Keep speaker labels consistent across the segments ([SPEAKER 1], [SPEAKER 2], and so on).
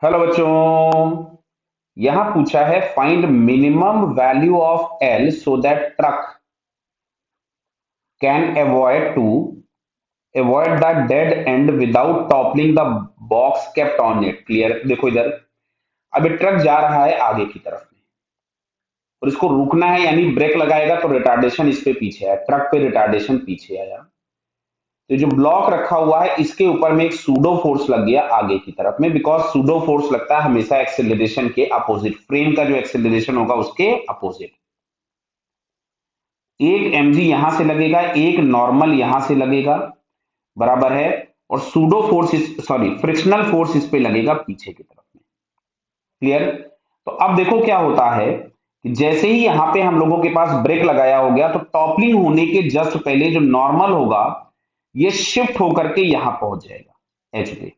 [SPEAKER 1] Hello बच्चों। यहां पूछा है find minimum value of L so that truck can avoid the dead and without toppling the box kept on it. Clear? देखो इधर, अब ये ट्रक जा रहा है आगे की तरफ में और इसको रुकना है, यानी ब्रेक लगाएगा तो रिटार्डेशन इस पे पीछे है, ट्रक पे रिटार्डेशन पीछे आया। तो जो ब्लॉक रखा हुआ है इसके ऊपर में एक सूडो फोर्स लग गया आगे की तरफ में, बिकॉज सूडो फोर्स लगता है हमेशा एक्सेलरेशन के अपोजिट, फ्रेम का जो एक्सेलरेशन होगा उसके अपोजिट। एक mg यहां से लगेगा, एक नॉर्मल यहां से लगेगा, बराबर है। और pseudo force, sorry frictional force इस पे लगेगा पीछे की तरफ में। क्लियर? तो अब देखो क्या होता है कि जैसे ही यहां पे हम लोगों के पास ब्रेक लगाया हो गया तो टॉपलिंग होने के जस्ट पहले जो नॉर्मल होगा ये शिफ्ट होकर के यहां पहुंच जाएगा एज पे।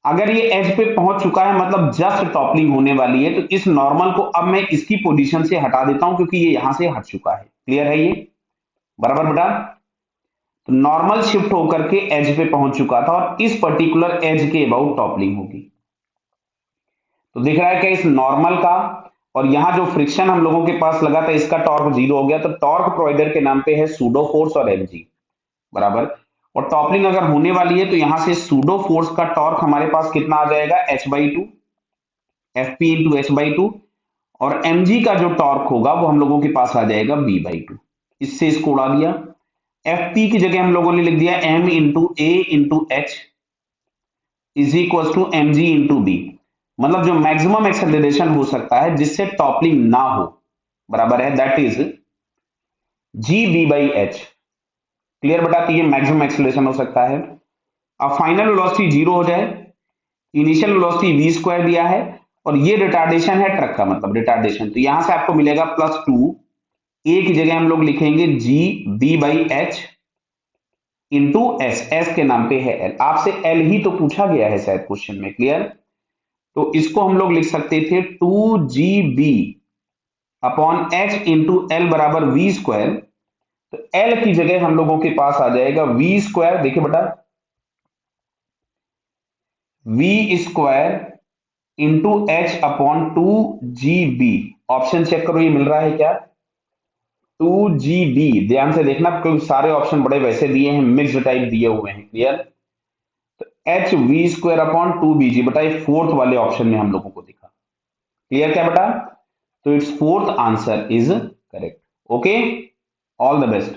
[SPEAKER 1] अगर ये एज पे पहुंच चुका है मतलब जस्ट टॉपलिंग होने वाली है, तो इस नॉर्मल को अब मैं इसकी पोजीशन से हटा देता हूं क्योंकि ये यहां से हट चुका है। क्लियर है ये? बराबर बेटा? तो नॉर्मल शिफ्ट होकर के एज पे पहुंच चुका था और इस पर्टिकुलर एज के अबाउट टॉपलिंग होगी। तो दिख रहा है क्या इस नॉर्मल का, और यहां जो फ्रिक्शन हम लोगों के पास लगा था इसका टॉर्क जीरो हो गया, तो टॉर्क प्रोवाइडर के नाम पे है सूडो फोर्स और एमजी, बराबर। और टॉपलिंग अगर होने वाली है तो यहां से सूडो फोर्स का टॉर्क हमारे पास कितना आ जाएगा, h/2, F P into h/2। और mg का जो टॉर्क होगा वो हम लोगों के पास आ जाएगा b/2। इससे इसको उड़ा दिया, एफ पी की जगह हम लोगों ने लिख दिया m into A into H is equal to M G into B. मतलब जो मैक्सिमम एक्सेलरेशन हो सकता है जिससे टॉपलिंग ना हो, बराबर है, that is G B by H. Clear बेटा? तो ये मैक्सिमम एक्सेलरेशन हो सकता है। अब फाइनल वेलोसिटी जीरो हो जाए, इनिशियल वेलोसिटी वी स्क्वायर दिया है, और ये रिटार्डेशन है ट्रक का, मतलब रिटार्डेशन, तो यहां से आपको मिलेगा +2। ए की जगह हम लोग लिखेंगे G B by H into S, S के नाम पे है एल, आपसे एल ही तो पूछा गया है शायद क्वेश्चन में। क्लियर? तो इसको हम लोग लिख सकते थे 2GB upon H into L बराबर वी स्क्वायर। तो एल की जगह हम लोगों के पास आ जाएगा वी स्क्वायर, देखिए बेटा, V square into H upon 2GB। Option check करो ये मिल रहा है क्या, 2GB। ध्यान से देखना क्योंकि सारे ऑप्शन बड़े वैसे दिए हैं, मिक्स्ड टाइप दिए हुए हैं। Clear? H we square upon 2BG, बेटा ये फोर्थ वाले ऑप्शन में हम लोगों को दिखा। क्लियर क्या बेटा? तो it's fourth answer is correct. Okay, all the best.